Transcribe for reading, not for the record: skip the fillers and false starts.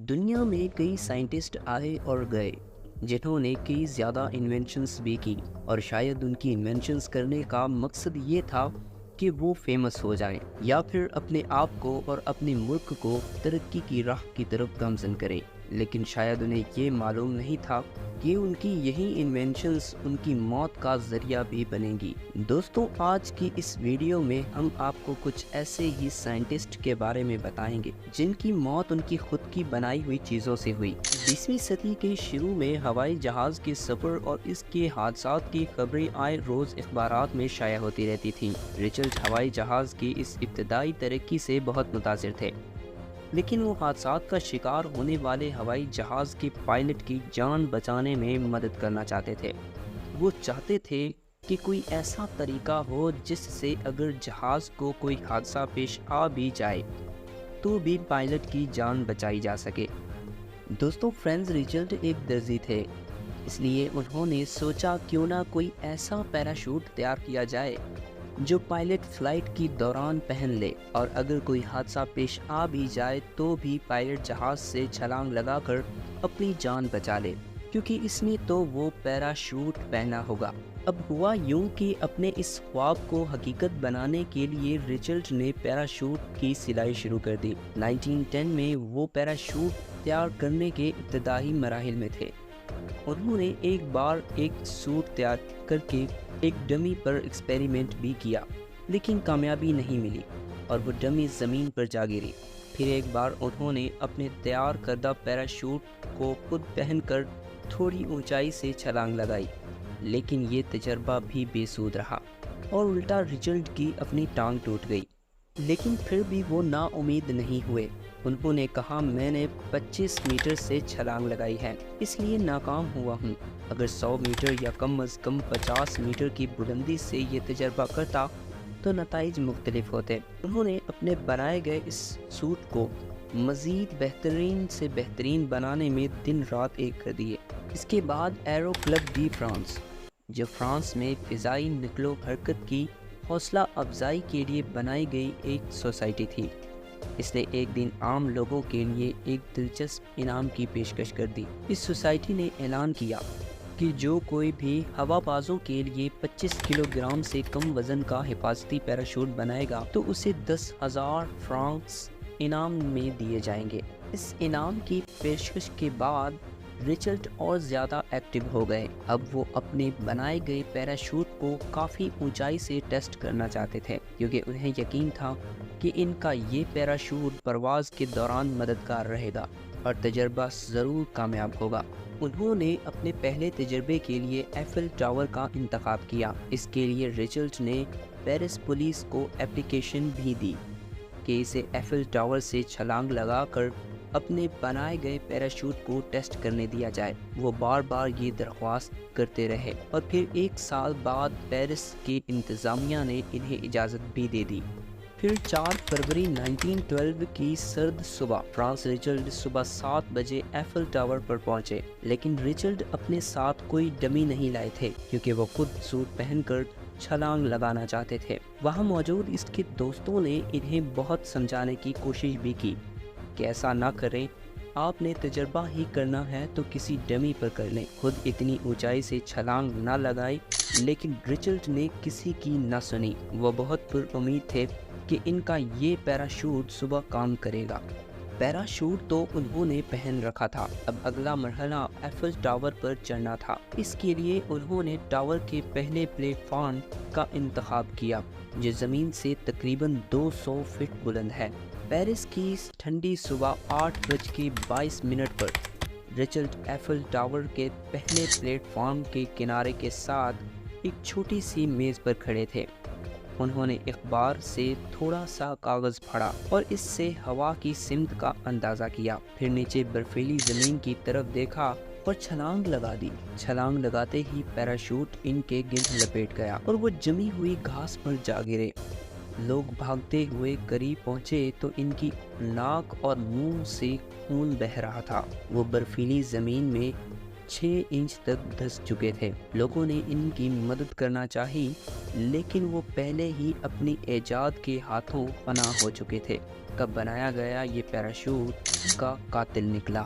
دنیا میں کئی سائنٹسٹ آئے اور گئے جنہوں نے کئی زیادہ انوینشنز بھی کی، اور شاید ان کی انوینشنز کرنے کا مقصد یہ تھا کہ وہ فیمس ہو جائیں یا پھر اپنے آپ کو اور اپنے ملک کو ترقی کی راہ کی طرف گامزن کریں، لیکن شاید انہیں یہ معلوم نہیں تھا کہ ان کی یہی انوینشنز ان کی موت کا ذریعہ بھی بنیں گی۔ دوستوں، آج کی اس ویڈیو میں ہم آپ کو کچھ ایسے ہی سائنٹسٹ کے بارے میں بتائیں گے جن کی موت ان کی خود کی بنائی ہوئی چیزوں سے ہوئی۔ 20ویں صدی کے شروع میں ہوائی جہاز کے سفر اور اس کے حادثات کی خبریں آئے روز اخبارات میں شائع ہوتی رہتی تھیں۔ رچرڈ ہوائی جہاز کی اس ابتدائی ترقی سے بہت متاثر تھے، لیکن وہ حادثات کا شکار ہونے والے ہوائی جہاز کے پائلٹ کی جان بچانے میں مدد کرنا چاہتے تھے۔ وہ چاہتے تھے کہ کوئی ایسا طریقہ ہو جس سے اگر جہاز کو کوئی حادثہ پیش آ بھی جائے تو بھی پائلٹ کی جان بچائی جا سکے۔ دوستوں، فرینز ریچرڈ ایک درزی تھے، اس لیے انہوں نے سوچا کیوں نہ کوئی ایسا پیراشوٹ تیار کیا جائے جو پائلٹ فلائٹ کی دوران پہن لے، اور اگر کوئی حادثہ پیش آ بھی جائے تو بھی پائلٹ جہاز سے چھلانگ لگا کر اپنی جان بچا لے، کیونکہ اس نے تو وہ پیراشوٹ پہنا ہوگا۔ اب ہوا یوں کہ اپنے اس خواب کو حقیقت بنانے کے لیے رچرڈ نے پیراشوٹ کی سلائی شروع کر دی۔ 1910 میں وہ پیراشوٹ تیار کرنے کے ابتدائی مراحل میں تھے۔ انہوں نے ایک بار ایک سوٹ تیار کر کے ایک ڈمی پر ایکسپیریمنٹ بھی کیا، لیکن کامیابی نہیں ملی اور وہ ڈمی زمین پر جا گری۔ پھر ایک بار انہوں نے اپنے تیار کردہ پیراشوٹ کو خود پہن کر تھوڑی اونچائی سے چھلانگ لگائی، لیکن یہ تجربہ بھی بے سود رہا اور الٹا رچرڈ کی اپنی ٹانگ ٹوٹ گئی۔ لیکن پھر بھی وہ نا امید نہیں ہوئے۔ انہوں نے کہا، میں نے 25 میٹر سے چھلانگ لگائی ہے، اس لیے ناکام ہوا ہوں۔ اگر 100 میٹر یا کم از کم 50 میٹر کی بلندی سے یہ تجربہ کرتا تو نتائج مختلف ہوتے۔ انہوں نے اپنے بنائے گئے اس سوٹ کو مزید بہترین سے بہترین بنانے میں دن رات ایک کر دیے۔ اس کے بعد ایرو کلب ڈی فرانس، جو فرانس میں فضائی نقل و حرکت کی حوصلہ افزائی کے لیے بنائی گئی ایک سوسائٹی تھی، اس نے ایک دن عام لوگوں کے لیے ایک دلچسپ انعام کی پیشکش کر دی۔ اس سوسائٹی نے اعلان کیا کہ جو کوئی بھی ہوا بازوں کے لیے 25 کلو گرام سے کم وزن کا حفاظتی پیراشوٹ بنائے گا تو اسے 10,000 فرانکس انعام میں دیے جائیں گے۔ اس انعام کی پیشکش کے بعد رچرڈ اور زیادہ ایکٹیو ہو گئے۔ اب وہ اپنے بنائے گئے پیراشوٹ کو کافی اونچائی سے ٹیسٹ کرنا چاہتے تھے، کیونکہ انہیں یقین تھا کہ ان کا یہ پیراشوٹ پرواز کے دوران مددگار رہے گا اور تجربہ ضرور کامیاب ہوگا۔ انہوں نے اپنے پہلے تجربے کے لیے ایفل ٹاور کا انتخاب کیا۔ اس کے لیے رچرڈ نے پیرس پولیس کو اپلیکیشن بھی دی کہ اسے ایفل ٹاور سے چھلانگ لگا کر اپنے بنائے گئے پیراشوٹ کو ٹیسٹ کرنے دیا جائے۔ وہ بار بار یہ درخواست کرتے رہے اور پھر 1 سال بعد پیرس کی انتظامیہ نے انہیں اجازت بھی دے دی۔ پھر 4 فروری 1912 کی سرد صبح فرانس رچرڈ صبح 7 بجے ایفل ٹاور پر پہنچے، لیکن رچرڈ اپنے ساتھ کوئی ڈمی نہیں لائے تھے کیونکہ وہ خود سوٹ پہن کر چھلانگ لگانا چاہتے تھے۔ وہاں موجود اس کے دوستوں نے انہیں بہت سمجھانے کی کوشش بھی کی کہ ایسا نہ کریں، آپ نے تجربہ ہی کرنا ہے تو کسی ڈمی پر کر لیں، خود اتنی اونچائی سے چھلانگ نہ لگائیں، لیکن رچرڈ نے کسی کی نہ سنی۔ وہ بہت پر امید تھے کہ ان کا یہ پیراشوٹ صبح کام کرے گا۔ پیراشوٹ تو انہوں نے پہن رکھا تھا، اب اگلا مرحلہ ایفل ٹاور پر چڑھنا تھا۔ اس کے لیے انہوں نے ٹاور کے پہلے پلیٹ فارم کا انتخاب کیا، جو زمین سے تقریباً 200 فٹ بلند ہے۔ پیرس کی ٹھنڈی صبح 8:22 پر رچرڈ ایفل ٹاور کے پہلے پلیٹ فارم کے کنارے کے ساتھ ایک چھوٹی سی میز پر کھڑے تھے۔ انہوں نے اخبار سے تھوڑا سا کاغذ پھاڑا اور اس سے ہوا کی سمت کا اندازہ کیا، پھر نیچے برفیلی زمین کی طرف دیکھا اور چھلانگ لگا دی۔ چھلانگ لگاتے ہی پیراشوٹ ان کے گرد لپیٹ گیا اور وہ جمی ہوئی گھاس پر جا گرے۔ لوگ بھاگتے ہوئے قریب پہنچے تو ان کی ناک اور منہ سے خون بہہ رہا تھا۔ وہ برفیلی زمین میں 6 انچ تک دھس چکے تھے۔ لوگوں نے ان کی مدد کرنا چاہی، لیکن وہ پہلے ہی اپنی ایجاد کے ہاتھوں پناہ ہو چکے تھے۔ کب بنایا گیا یہ پیراشوٹ کا قاتل نکلا۔